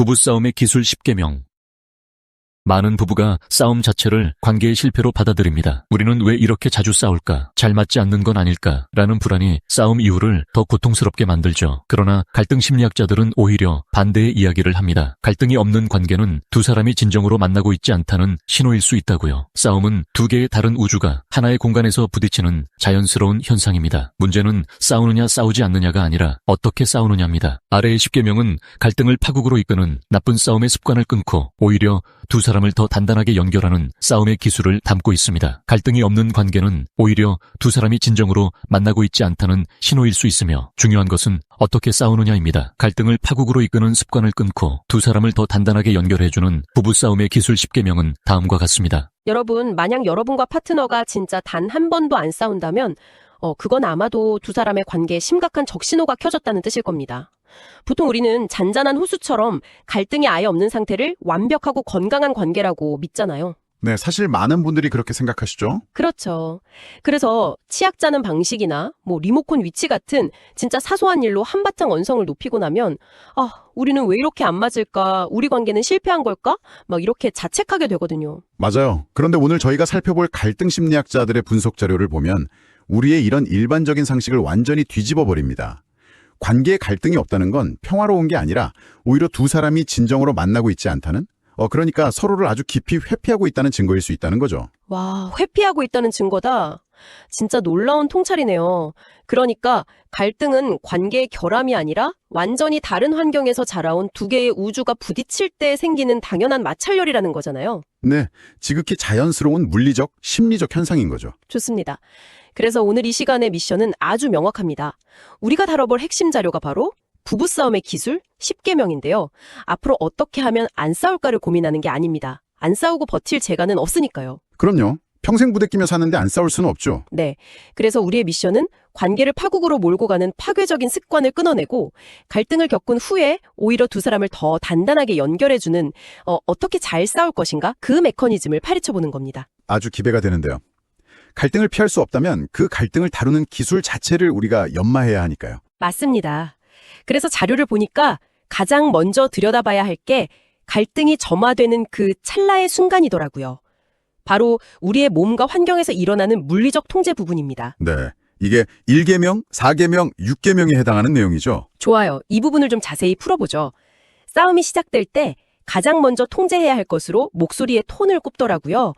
부부싸움의 기술 10계명. 많은 부부가 싸움 자체를 관계의 실패로 받아들입니다. 우리는 왜 이렇게 자주 싸울까? 잘 맞지 않는 건 아닐까? 라는 불안이 싸움 이유를 더 고통스럽게 만들죠. 그러나 갈등 심리학자들은 오히려 반대의 이야기를 합니다. 갈등이 없는 관계는 두 사람이 진정으로 만나고 있지 않다는 신호일 수 있다고요. 싸움은 두 개의 다른 우주가 하나의 공간에서 부딪히는 자연스러운 현상입니다. 문제는 싸우느냐 싸우지 않느냐가 아니라 어떻게 싸우느냐입니다. 아래의 10계명은 갈등을 파국으로 이끄는 나쁜 싸움의 습관을 끊고 오히려 두 사람을 더 단단하게 연결하는 싸움의 기술을 담고 있습니다. 갈등이 없는 관계는 오히려 두 사람이 진정으로 만나고 있지 않다는 신호일 수 있으며 중요한 것은 어떻게 싸우느냐입니다. 갈등을 파국으로 이끄는 습관을 끊고 두 사람을 더 단단하게 연결해주는 부부싸움의 기술 10계명은 다음과 같습니다. 여러분, 만약 여러분과 파트너가 진짜 단 한 번도 안 싸운다면 그건 아마도 두 사람의 관계에 심각한 적신호가 켜졌다는 뜻일 겁니다. 보통 우리는 잔잔한 호수처럼 갈등이 아예 없는 상태를 완벽하고 건강한 관계라고 믿잖아요. 네, 사실 많은 분들이 그렇게 생각하시죠? 그렇죠. 그래서 치약 짜는 방식이나 리모컨 위치 같은 진짜 사소한 일로 한바탕 언성을 높이고 나면 우리는 왜 이렇게 안 맞을까? 우리 관계는 실패한 걸까? 막 이렇게 자책하게 되거든요. 맞아요. 그런데 오늘 저희가 살펴볼 갈등 심리학자들의 분석 자료를 보면 우리의 이런 일반적인 상식을 완전히 뒤집어 버립니다. 관계에 갈등이 없다는 건 평화로운 게 아니라 오히려 두 사람이 진정으로 만나고 있지 않다는? 그러니까 서로를 아주 깊이 회피하고 있다는 증거일 수 있다는 거죠. 와, 회피하고 있다는 증거다. 진짜 놀라운 통찰이네요. 그러니까 갈등은 관계의 결함이 아니라 완전히 다른 환경에서 자라온 두 개의 우주가 부딪힐 때 생기는 당연한 마찰열이라는 거잖아요. 네, 지극히 자연스러운 물리적, 심리적 현상인 거죠. 좋습니다. 그래서 오늘 이 시간의 미션은 아주 명확합니다. 우리가 다뤄볼 핵심 자료가 바로 부부싸움의 기술 10계명인데요. 앞으로 어떻게 하면 안 싸울까를 고민하는 게 아닙니다. 안 싸우고 버틸 재간은 없으니까요. 그럼요. 평생 부대끼며 사는데 안 싸울 수는 없죠. 네. 그래서 우리의 미션은 관계를 파국으로 몰고 가는 파괴적인 습관을 끊어내고 갈등을 겪은 후에 오히려 두 사람을 더 단단하게 연결해주는 어떻게 잘 싸울 것인가? 그 메커니즘을 파헤쳐보는 겁니다. 아주 기대가 되는데요. 갈등을 피할 수 없다면 그 갈등을 다루는 기술 자체를 우리가 연마해야 하니까요. 맞습니다. 그래서 자료를 보니까 가장 먼저 들여다봐야 할 게 갈등이 점화되는 그 찰나의 순간이더라고요. 바로 우리의 몸과 환경에서 일어나는 물리적 통제 부분입니다. 네, 이게 1계명, 4계명, 6계명에 해당하는 내용이죠. 좋아요. 이 부분을 좀 자세히 풀어보죠. 싸움이 시작될 때 가장 먼저 통제해야 할 것으로 목소리의 톤을 꼽더라고요.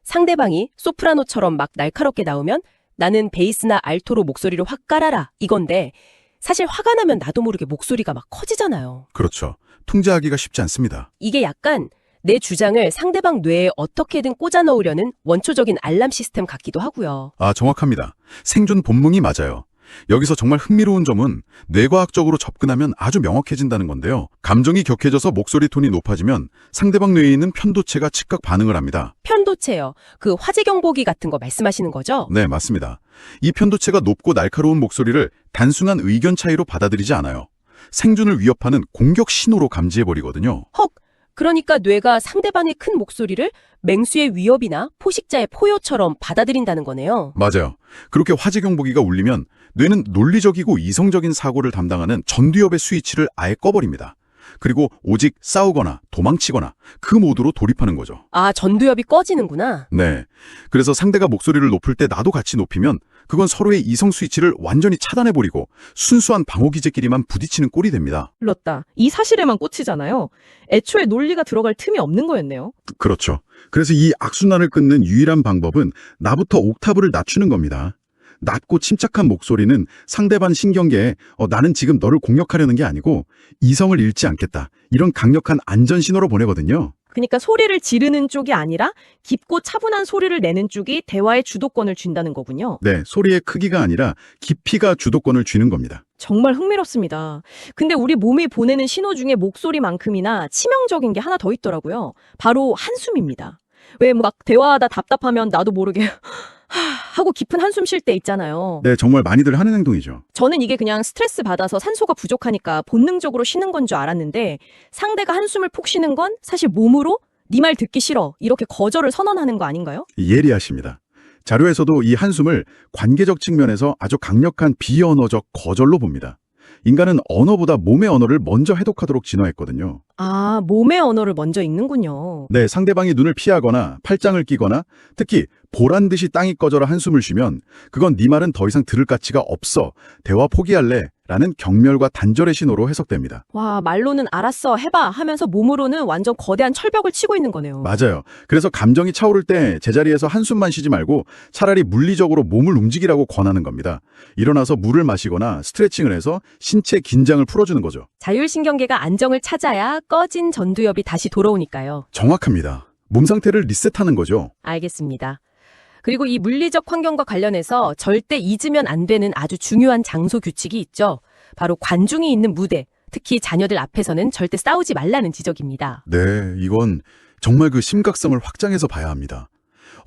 상대방이 소프라노처럼 막 날카롭게 나오면 나는 베이스나 알토로 목소리를 확 깔아라 이건데 사실 화가 나면 나도 모르게 목소리가 막 커지잖아요. 그렇죠. 통제하기가 쉽지 않습니다. 이게 약간 내 주장을 상대방 뇌에 어떻게든 꽂아 넣으려는 원초적인 알람 시스템 같기도 하고요. 정확합니다. 생존 본능이 맞아요. 여기서 정말 흥미로운 점은 뇌과학적으로 접근하면 아주 명확해진다는 건데요. 감정이 격해져서 목소리 톤이 높아지면 상대방 뇌에 있는 편도체가 즉각 반응을 합니다. 편도체요. 그 화재 경보기 같은 거 말씀하시는 거죠? 네, 맞습니다. 이 편도체가 높고 날카로운 목소리를 단순한 의견 차이로 받아들이지 않아요. 생존을 위협하는 공격 신호로 감지해버리거든요. 헉! 그러니까 뇌가 상대방의 큰 목소리를 맹수의 위협이나 포식자의 포효처럼 받아들인다는 거네요. 맞아요. 그렇게 화재 경보기가 울리면 뇌는 논리적이고 이성적인 사고를 담당하는 전두엽의 스위치를 아예 꺼버립니다. 그리고 오직 싸우거나 도망치거나 그 모드로 돌입하는 거죠. 전두엽이 꺼지는구나. 네. 그래서 상대가 목소리를 높일 때 나도 같이 높이면 그건 서로의 이성 스위치를 완전히 차단해버리고 순수한 방어기제끼리만 부딪히는 꼴이 됩니다. 불렀다. 이 사실에만 꽂히잖아요. 애초에 논리가 들어갈 틈이 없는 거였네요. 그렇죠. 그래서 이 악순환을 끊는 유일한 방법은 나부터 옥타브를 낮추는 겁니다. 낮고 침착한 목소리는 상대방 신경계에 나는 지금 너를 공격하려는 게 아니고 이성을 잃지 않겠다. 이런 강력한 안전신호로 보내거든요. 그러니까 소리를 지르는 쪽이 아니라 깊고 차분한 소리를 내는 쪽이 대화의 주도권을 쥔다는 거군요. 네, 소리의 크기가 아니라 깊이가 주도권을 쥐는 겁니다. 정말 흥미롭습니다. 근데 우리 몸이 보내는 신호 중에 목소리만큼이나 치명적인 게 하나 더 있더라고요. 바로 한숨입니다. 왜 막 대화하다 답답하면 나도 모르게 하고 깊은 한숨 쉴 때 있잖아요. 네, 정말 많이들 하는 행동이죠. 저는 이게 그냥 스트레스 받아서 산소가 부족하니까 본능적으로 쉬는 건 줄 알았는데 상대가 한숨을 푹 쉬는 건 사실 몸으로 네 말 듣기 싫어 이렇게 거절을 선언하는 거 아닌가요? 예리하십니다. 자료에서도 이 한숨을 관계적 측면에서 아주 강력한 비언어적 거절로 봅니다. 인간은 언어보다 몸의 언어를 먼저 해독하도록 진화했거든요. 아, 몸의 언어를 먼저 읽는군요. 네, 상대방이 눈을 피하거나 팔짱을 끼거나 특히 보란 듯이 땅이 꺼져라 한숨을 쉬면 그건 네 말은 더 이상 들을 가치가 없어. 대화 포기할래. 라는 경멸과 단절의 신호로 해석됩니다. 와, 말로는 알았어, 해봐 하면서 몸으로는 완전 거대한 철벽을 치고 있는 거네요. 맞아요. 그래서 감정이 차오를 때 제자리에서 한숨만 쉬지 말고 차라리 물리적으로 몸을 움직이라고 권하는 겁니다. 일어나서 물을 마시거나 스트레칭을 해서 신체 긴장을 풀어주는 거죠. 자율신경계가 안정을 찾아야 꺼진 전두엽이 다시 돌아오니까요. 정확합니다. 몸 상태를 리셋하는 거죠. 알겠습니다. 그리고 이 물리적 환경과 관련해서 절대 잊으면 안 되는 아주 중요한 장소 규칙이 있죠. 바로 관중이 있는 무대, 특히 자녀들 앞에서는 절대 싸우지 말라는 지적입니다. 네, 이건 정말 그 심각성을 확장해서 봐야 합니다.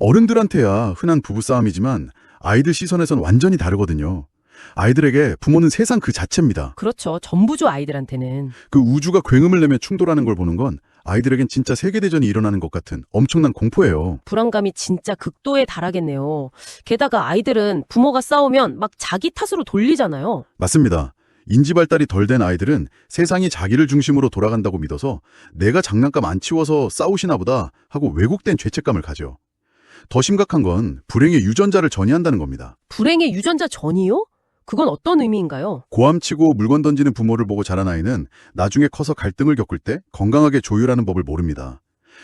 어른들한테야 흔한 부부싸움이지만 아이들 시선에선 완전히 다르거든요. 아이들에게 부모는 세상 그 자체입니다. 그렇죠. 전부죠, 아이들한테는. 그 우주가 굉음을 내며 충돌하는 걸 보는 건 아이들에겐 진짜 세계대전이 일어나는 것 같은 엄청난 공포예요. 불안감이 진짜 극도에 달하겠네요. 게다가 아이들은 부모가 싸우면 막 자기 탓으로 돌리잖아요. 맞습니다. 인지 발달이 덜 된 아이들은 세상이 자기를 중심으로 돌아간다고 믿어서 내가 장난감 안 치워서 싸우시나 보다 하고 왜곡된 죄책감을 가져. 더 심각한 건 불행의 유전자를 전이한다는 겁니다. 불행의 유전자 전이요? 그건 어떤 의미인가요? 고함치고 물건 던지는 부모를 보고 자란 아이는 나중에 커서 갈등을 겪을 때 건강하게 조율하는 법을 모릅니다.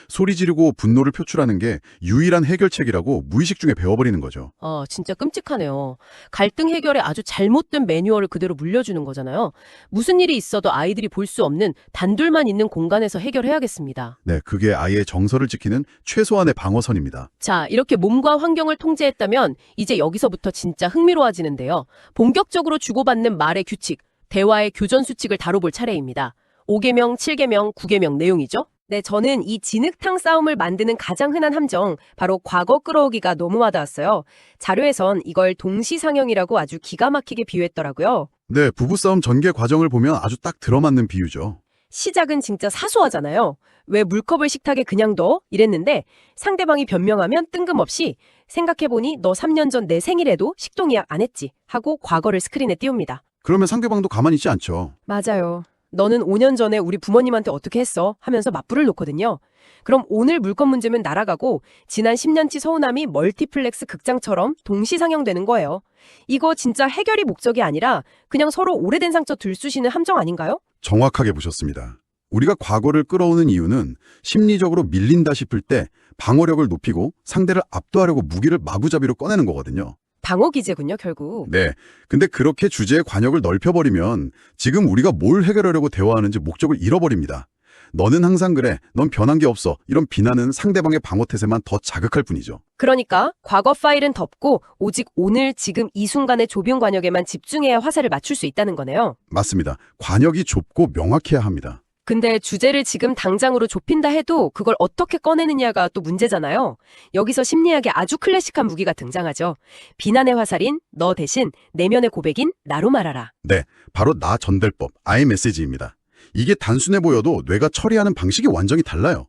소리 지르고 분노를 표출하는 게 유일한 해결책이라고 무의식 중에 배워버리는 거죠. 진짜 끔찍하네요. 갈등 해결에 아주 잘못된 매뉴얼을 그대로 물려주는 거잖아요. 무슨 일이 있어도 아이들이 볼 수 없는 단둘만 있는 공간에서 해결해야겠습니다. 네, 그게 아이의 정서를 지키는 최소한의 방어선입니다. 자, 이렇게 몸과 환경을 통제했다면 이제 여기서부터 진짜 흥미로워지는데요. 본격적으로 주고받는 말의 규칙, 대화의 교전 수칙을 다뤄볼 차례입니다. 5계명, 7계명, 9계명 내용이죠. 네, 저는 이 진흙탕 싸움을 만드는 가장 흔한 함정, 바로 과거 끌어오기가 너무 와닿았어요. 자료에선 이걸 동시상영이라고 아주 기가 막히게 비유했더라고요. 네, 부부싸움 전개 과정을 보면 아주 딱 들어맞는 비유죠. 시작은 진짜 사소하잖아요. 왜 물컵을 식탁에 그냥 둬? 이랬는데 상대방이 변명하면 뜬금없이 생각해보니 너 3년 전 내 생일에도 식동 예약 안 했지 하고 과거를 스크린에 띄웁니다. 그러면 상대방도 가만히 있지 않죠. 맞아요. 너는 5년 전에 우리 부모님한테 어떻게 했어? 하면서 맞불을 놓거든요. 그럼 오늘 물건 문제면 날아가고 지난 10년치 서운함이 멀티플렉스 극장처럼 동시상영되는 거예요. 이거 진짜 해결이 목적이 아니라 그냥 서로 오래된 상처 들쑤시는 함정 아닌가요? 정확하게 보셨습니다. 우리가 과거를 끌어오는 이유는 심리적으로 밀린다 싶을 때 방어력을 높이고 상대를 압도하려고 무기를 마구잡이로 꺼내는 거거든요. 방어 기제군요, 결국. 네. 근데 그렇게 주제의 관역을 넓혀버리면 지금 우리가 뭘 해결하려고 대화하는지 목적을 잃어버립니다. 너는 항상 그래. 넌 변한 게 없어. 이런 비난은 상대방의 방어태세만 더 자극할 뿐이죠. 그러니까 과거 파일은 덮고 오직 오늘 지금 이 순간의 좁은 관역에만 집중해야 화살을 맞출 수 있다는 거네요. 맞습니다. 관역이 좁고 명확해야 합니다. 근데 주제를 지금 당장으로 좁힌다 해도 그걸 어떻게 꺼내느냐가 또 문제잖아요. 여기서 심리학의 아주 클래식한 무기가 등장하죠. 비난의 화살인 너 대신 내면의 고백인 나로 말하라. 네. 바로 나 전달법, 아이 메시지입니다. 이게 단순해 보여도 뇌가 처리하는 방식이 완전히 달라요.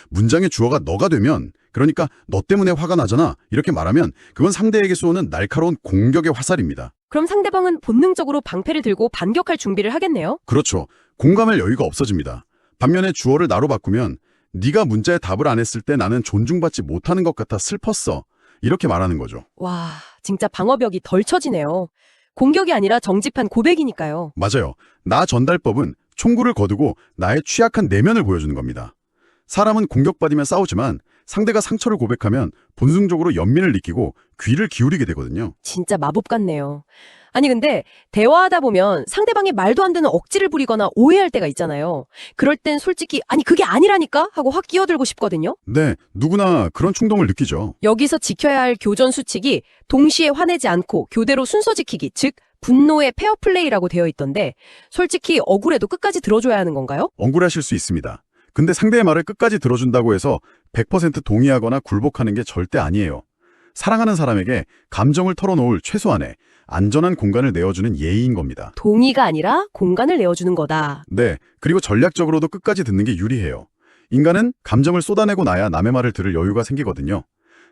문장의 주어가 너가 되면, 그러니까 너 때문에 화가 나잖아. 이렇게 말하면 그건 상대에게 쏘는 날카로운 공격의 화살입니다. 그럼 상대방은 본능적으로 방패를 들고 반격할 준비를 하겠네요. 그렇죠. 공감할 여유가 없어집니다. 반면에 주어를 나로 바꾸면 네가 문자에 답을 안 했을 때 나는 존중받지 못하는 것 같아 슬펐어. 이렇게 말하는 거죠. 와, 진짜 방어벽이 덜 쳐지네요. 공격이 아니라 정직한 고백이니까요. 맞아요. 나 전달법은 총구를 거두고 나의 취약한 내면을 보여주는 겁니다. 사람은 공격받으면 싸우지만 상대가 상처를 고백하면 본능적으로 연민을 느끼고 귀를 기울이게 되거든요. 진짜 마법 같네요. 아니 근데 대화하다 보면 상대방이 말도 안 되는 억지를 부리거나 오해할 때가 있잖아요. 그럴 땐 솔직히 아니 그게 아니라니까 하고 확 끼어들고 싶거든요. 네, 누구나 그런 충동을 느끼죠. 여기서 지켜야 할 교전 수칙이 동시에 화내지 않고 교대로 순서 지키기, 즉 분노의 페어플레이라고 되어 있던데 솔직히 억울해도 끝까지 들어줘야 하는 건가요? 억울하실 수 있습니다. 근데 상대의 말을 끝까지 들어준다고 해서 100% 동의하거나 굴복하는 게 절대 아니에요. 사랑하는 사람에게 감정을 털어놓을 최소한의 안전한 공간을 내어주는 예의인 겁니다. 동의가 아니라 공간을 내어주는 거다. 네, 그리고 전략적으로도 끝까지 듣는 게 유리해요. 인간은 감정을 쏟아내고 나야 남의 말을 들을 여유가 생기거든요.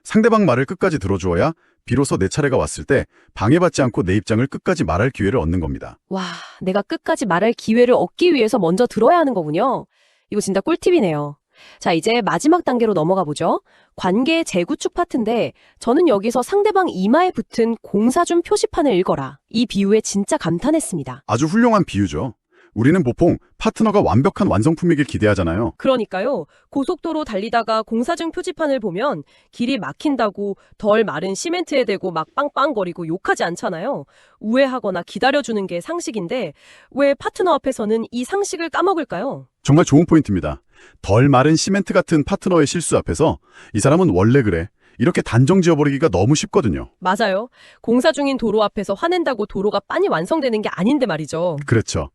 상대방 말을 끝까지 들어주어야 비로소 내 차례가 왔을 때 방해받지 않고 내 입장을 끝까지 말할 기회를 얻는 겁니다. 와, 내가 끝까지 말할 기회를 얻기 위해서 먼저 들어야 하는 거군요. 이거 진짜 꿀팁이네요. 자, 이제 마지막 단계로 넘어가 보죠. 관계 재구축 파트인데 저는 여기서 상대방 이마에 붙은 공사중 표시판을 읽어라. 이 비유에 진짜 감탄했습니다. 아주 훌륭한 비유죠. 우리는 보통 파트너가 완벽한 완성품이길 기대하잖아요. 그러니까요. 고속도로 달리다가 공사중 표지판을 보면 길이 막힌다고 덜 마른 시멘트에 대고 막 빵빵거리고 욕하지 않잖아요. 우회하거나 기다려주는 게 상식인데 왜 파트너 앞에서는 이 상식을 까먹을까요? 정말 좋은 포인트입니다. 덜 마른 시멘트 같은 파트너의 실수 앞에서 이 사람은 원래 그래. 이렇게 단정 지어버리기가 너무 쉽거든요. 맞아요. 공사 중인 도로 앞에서 화낸다고 도로가 빨리 완성되는 게 아닌데 말이죠. 그렇죠.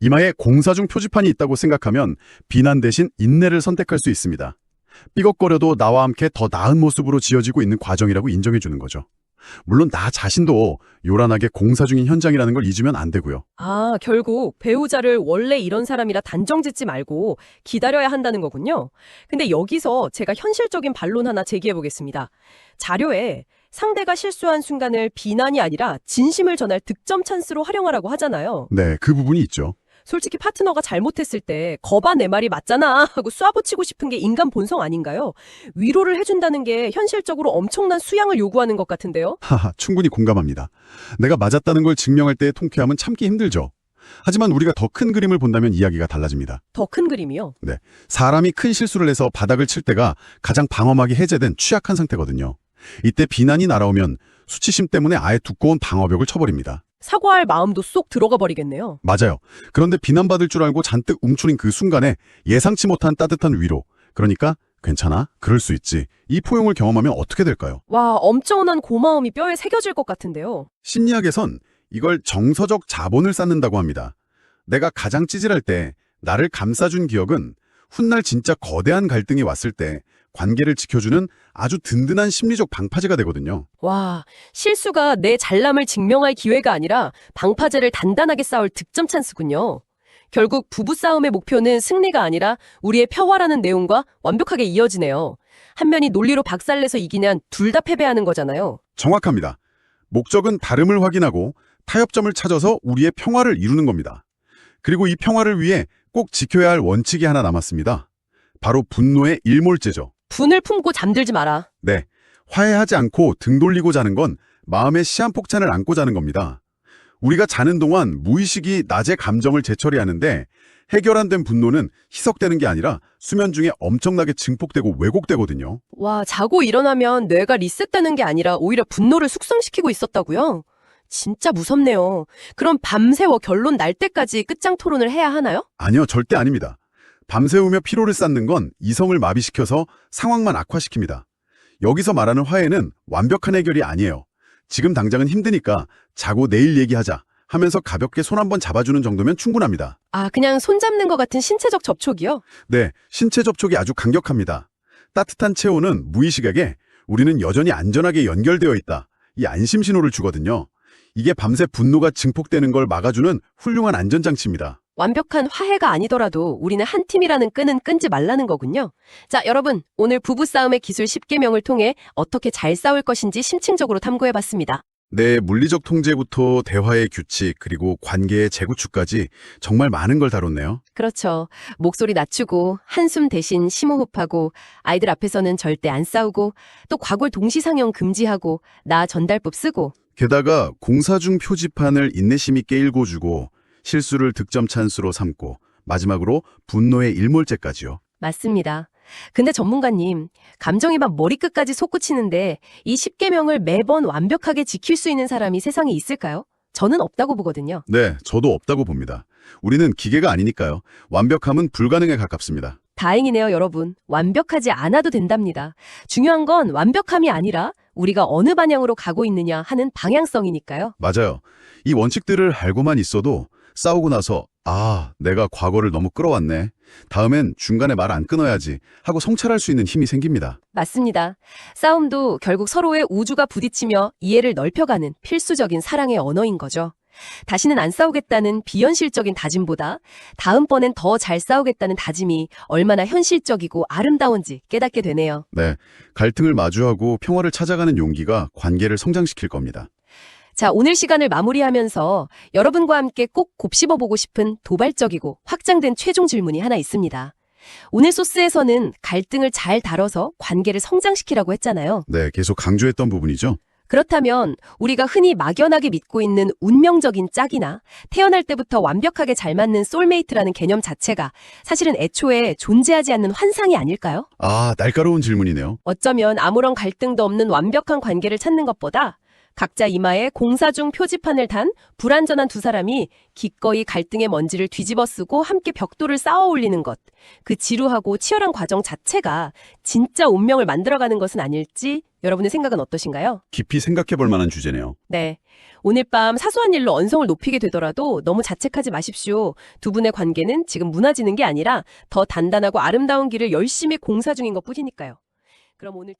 이마에 공사 중 표지판이 있다고 생각하면 비난 대신 인내를 선택할 수 있습니다. 삐걱거려도 나와 함께 더 나은 모습으로 지어지고 있는 과정이라고 인정해주는 거죠. 물론 나 자신도 요란하게 공사 중인 현장이라는 걸 잊으면 안 되고요. 아, 결국 배우자를 원래 이런 사람이라 단정 짓지 말고 기다려야 한다는 거군요. 근데 여기서 제가 현실적인 반론 하나 제기해 보겠습니다. 자료에 상대가 실수한 순간을 비난이 아니라 진심을 전할 득점 찬스로 활용하라고 하잖아요. 네, 그 부분이 있죠. 솔직히 파트너가 잘못했을 때 거봐 내 말이 맞잖아 하고 쏴붙이고 싶은 게 인간 본성 아닌가요? 위로를 해준다는 게 현실적으로 엄청난 수양을 요구하는 것 같은데요? 하하, 충분히 공감합니다. 내가 맞았다는 걸 증명할 때의 통쾌함은 참기 힘들죠. 하지만 우리가 더 큰 그림을 본다면 이야기가 달라집니다. 더 큰 그림이요? 네, 사람이 큰 실수를 해서 바닥을 칠 때가 가장 방어막이 해제된 취약한 상태거든요. 이때 비난이 날아오면 수치심 때문에 아예 두꺼운 방어벽을 쳐버립니다. 사과할 마음도 쏙 들어가 버리겠네요. 맞아요. 그런데 비난받을 줄 알고 잔뜩 움츠린 그 순간에 예상치 못한 따뜻한 위로, 그러니까 괜찮아, 그럴 수 있지, 이 포용을 경험하면 어떻게 될까요? 와, 엄청난 고마움이 뼈에 새겨질 것 같은데요. 심리학에선 이걸 정서적 자본을 쌓는다고 합니다. 내가 가장 찌질할 때 나를 감싸준 기억은 훗날 진짜 거대한 갈등이 왔을 때 관계를 지켜주는 아주 든든한 심리적 방파제가 되거든요. 와, 실수가 내 잘남을 증명할 기회가 아니라 방파제를 단단하게 쌓을 득점 찬스군요. 결국 부부싸움의 목표는 승리가 아니라 우리의 평화라는 내용과 완벽하게 이어지네요. 한 면이 논리로 박살내서 이기냐 둘 다 패배하는 거잖아요. 정확합니다. 목적은 다름을 확인하고 타협점을 찾아서 우리의 평화를 이루는 겁니다. 그리고 이 평화를 위해 꼭 지켜야 할 원칙이 하나 남았습니다. 바로 분노의 일몰제죠. 분을 품고 잠들지 마라. 네, 화해하지 않고 등 돌리고 자는 건 마음의 시한폭탄을 안고 자는 겁니다. 우리가 자는 동안 무의식이 낮의 감정을 재처리하는데 해결 안 된 분노는 희석되는 게 아니라 수면 중에 엄청나게 증폭되고 왜곡되거든요. 와, 자고 일어나면 뇌가 리셋되는 게 아니라 오히려 분노를 숙성시키고 있었다고요? 진짜 무섭네요. 그럼 밤새워 결론 날 때까지 끝장 토론을 해야 하나요? 아니요, 절대 아닙니다. 밤새우며 피로를 쌓는 건 이성을 마비시켜서 상황만 악화시킵니다. 여기서 말하는 화해는 완벽한 해결이 아니에요. 지금 당장은 힘드니까 자고 내일 얘기하자 하면서 가볍게 손 한번 잡아주는 정도면 충분합니다. 아, 그냥 손 잡는 것 같은 신체적 접촉이요? 네, 신체 접촉이 아주 강력합니다. 따뜻한 체온은 무의식에게 우리는 여전히 안전하게 연결되어 있다, 이 안심 신호를 주거든요. 이게 밤새 분노가 증폭되는 걸 막아주는 훌륭한 안전장치입니다. 완벽한 화해가 아니더라도 우리는 한 팀이라는 끈은 끊지 말라는 거군요. 자, 여러분, 오늘 부부싸움의 기술 10계명을 통해 어떻게 잘 싸울 것인지 심층적으로 탐구해봤습니다. 네, 물리적 통제부터 대화의 규칙, 그리고 관계의 재구축까지 정말 많은 걸 다뤘네요. 그렇죠. 목소리 낮추고 한숨 대신 심호흡하고 아이들 앞에서는 절대 안 싸우고 또 과골 동시상영 금지하고 나 전달법 쓰고 게다가 공사 중 표지판을 인내심 있게 읽어주고 실수를 득점 찬스로 삼고 마지막으로 분노의 일몰제까지요. 맞습니다. 근데 전문가님, 감정이 막 머리끝까지 솟구치는데 이 10계명을 매번 완벽하게 지킬 수 있는 사람이 세상에 있을까요? 저는 없다고 보거든요. 네, 저도 없다고 봅니다. 우리는 기계가 아니니까요. 완벽함은 불가능에 가깝습니다. 다행이네요, 여러분. 완벽하지 않아도 된답니다. 중요한 건 완벽함이 아니라 우리가 어느 방향으로 가고 있느냐 하는 방향성이니까요. 맞아요. 이 원칙들을 알고만 있어도 싸우고 나서 내가 과거를 너무 끌어왔네, 다음엔 중간에 말 안 끊어야지 하고 성찰할 수 있는 힘이 생깁니다. 맞습니다. 싸움도 결국 서로의 우주가 부딪히며 이해를 넓혀가는 필수적인 사랑의 언어인 거죠. 다시는 안 싸우겠다는 비현실적인 다짐보다 다음번엔 더 잘 싸우겠다는 다짐이 얼마나 현실적이고 아름다운지 깨닫게 되네요. 네, 갈등을 마주하고 평화를 찾아가는 용기가 관계를 성장시킬 겁니다. 자, 오늘 시간을 마무리하면서 여러분과 함께 꼭 곱씹어보고 싶은 도발적이고 확장된 최종 질문이 하나 있습니다. 오늘 소스에서는 갈등을 잘 다뤄서 관계를 성장시키라고 했잖아요. 네, 계속 강조했던 부분이죠. 그렇다면 우리가 흔히 막연하게 믿고 있는 운명적인 짝이나 태어날 때부터 완벽하게 잘 맞는 소울메이트라는 개념 자체가 사실은 애초에 존재하지 않는 환상이 아닐까요? 아, 날카로운 질문이네요. 어쩌면 아무런 갈등도 없는 완벽한 관계를 찾는 것보다 각자 이마에 공사 중 표지판을 단 불완전한 두 사람이 기꺼이 갈등의 먼지를 뒤집어 쓰고 함께 벽돌을 쌓아 올리는 것, 그 지루하고 치열한 과정 자체가 진짜 운명을 만들어가는 것은 아닐지 여러분의 생각은 어떠신가요? 깊이 생각해 볼 만한 주제네요. 네. 오늘 밤 사소한 일로 언성을 높이게 되더라도 너무 자책하지 마십시오. 두 분의 관계는 지금 무너지는 게 아니라 더 단단하고 아름다운 길을 열심히 공사 중인 것 뿐이니까요. 그럼 오늘